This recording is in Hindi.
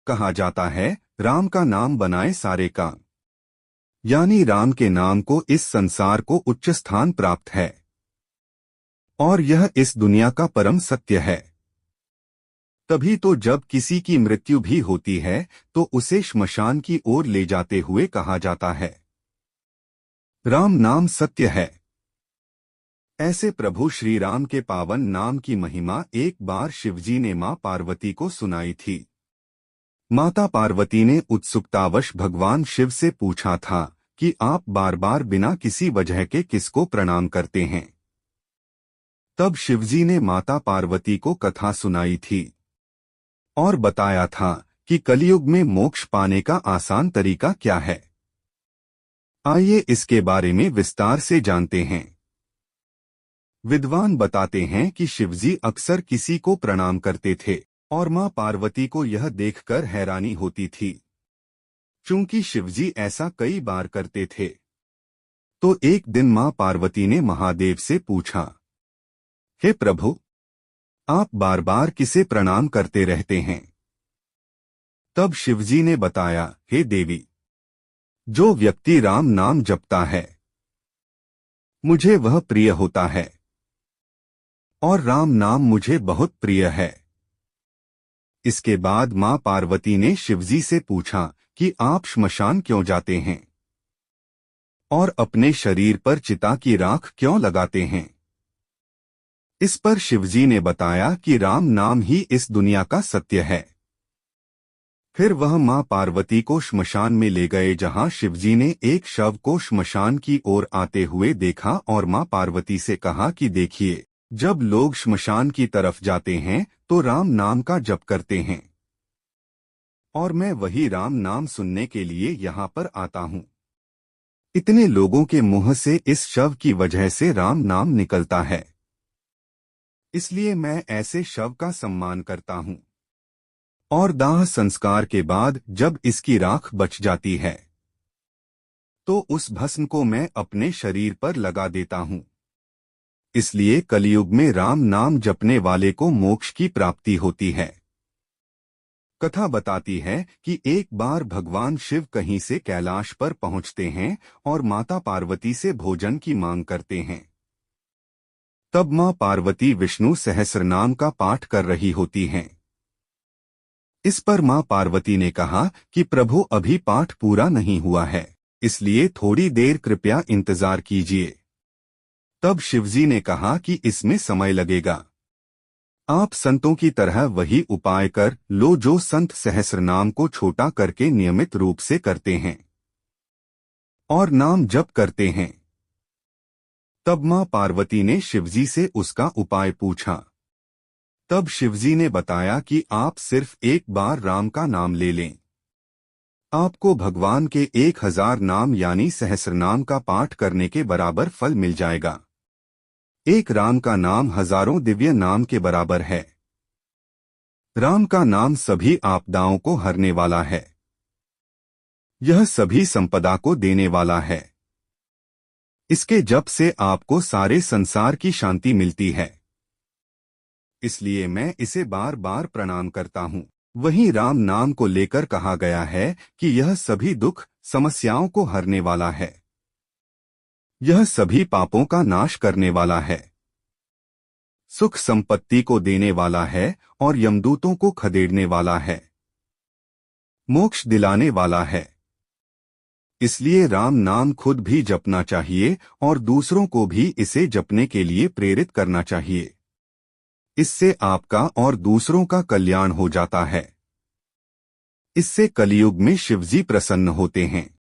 कहा जाता है राम का नाम बनाए सारे काम, यानी राम के नाम को इस संसार को उच्च स्थान प्राप्त है और यह इस दुनिया का परम सत्य है। तभी तो जब किसी की मृत्यु भी होती है तो उसे श्मशान की ओर ले जाते हुए कहा जाता है राम नाम सत्य है। ऐसे प्रभु श्री राम के पावन नाम की महिमा एक बार शिवजी ने मां पार्वती को सुनाई थी। माता पार्वती ने उत्सुकतावश भगवान शिव से पूछा था कि आप बार बार बिना किसी वजह के किसको प्रणाम करते हैं। तब शिवजी ने माता पार्वती को कथा सुनाई थी और बताया था कि कलयुग में मोक्ष पाने का आसान तरीका क्या है। आइए इसके बारे में विस्तार से जानते हैं। विद्वान बताते हैं कि शिवजी अक्सर किसी को प्रणाम करते थे और मां पार्वती को यह देखकर हैरानी होती थी। चूंकि शिवजी ऐसा कई बार करते थे तो एक दिन मां पार्वती ने महादेव से पूछा, हे प्रभु, आप बार बार किसे प्रणाम करते रहते हैं। तब शिवजी ने बताया, हे देवी, जो व्यक्ति राम नाम जपता है मुझे वह प्रिय होता है और राम नाम मुझे बहुत प्रिय है। इसके बाद मां पार्वती ने शिवजी से पूछा कि आप श्मशान क्यों जाते हैं और अपने शरीर पर चिता की राख क्यों लगाते हैं। इस पर शिवजी ने बताया कि राम नाम ही इस दुनिया का सत्य है। फिर वह मां पार्वती को श्मशान में ले गए जहां शिवजी ने एक शव को श्मशान की ओर आते हुए देखा और मां पार्वती से कहा कि देखिए, जब लोग श्मशान की तरफ जाते हैं तो राम नाम का जप करते हैं और मैं वही राम नाम सुनने के लिए यहाँ पर आता हूँ। इतने लोगों के मुंह से इस शव की वजह से राम नाम निकलता है, इसलिए मैं ऐसे शव का सम्मान करता हूँ और दाह संस्कार के बाद जब इसकी राख बच जाती है तो उस भस्म को मैं अपने शरीर पर लगा देता हूँ। इसलिए कलयुग में राम नाम जपने वाले को मोक्ष की प्राप्ति होती है। कथा बताती है कि एक बार भगवान शिव कहीं से कैलाश पर पहुंचते हैं और माता पार्वती से भोजन की मांग करते हैं। तब मां पार्वती विष्णु सहस्रनाम का पाठ कर रही होती हैं। इस पर मां पार्वती ने कहा कि प्रभु अभी पाठ पूरा नहीं हुआ है, इसलिए थोड़ी देर कृपया इंतजार कीजिए। तब शिवजी ने कहा कि इसमें समय लगेगा। आप संतों की तरह वही उपाय कर लो जो संत सहस्रनाम को छोटा करके नियमित रूप से करते हैं और नाम जप करते हैं। तब मां पार्वती ने शिवजी से उसका उपाय पूछा। तब शिवजी ने बताया कि आप सिर्फ एक बार राम का नाम ले लें, आपको भगवान के 1000 नाम यानी सहस्रनाम का पाठ करने के बराबर फल मिल जाएगा। एक राम का नाम हजारों दिव्य नाम के बराबर है। राम का नाम सभी आपदाओं को हरने वाला है। यह सभी संपदा को देने वाला है। इसके जप से आपको सारे संसार की शांति मिलती है। इसलिए मैं इसे बार बार प्रणाम करता हूँ। वहीं राम नाम को लेकर कहा गया है कि यह सभी दुख समस्याओं को हरने वाला है। यह सभी पापों का नाश करने वाला है, सुख संपत्ति को देने वाला है और यमदूतों को खदेड़ने वाला है, मोक्ष दिलाने वाला है। इसलिए राम नाम खुद भी जपना चाहिए और दूसरों को भी इसे जपने के लिए प्रेरित करना चाहिए। इससे आपका और दूसरों का कल्याण हो जाता है। इससे कलयुग में शिवजी प्रसन्न होते हैं।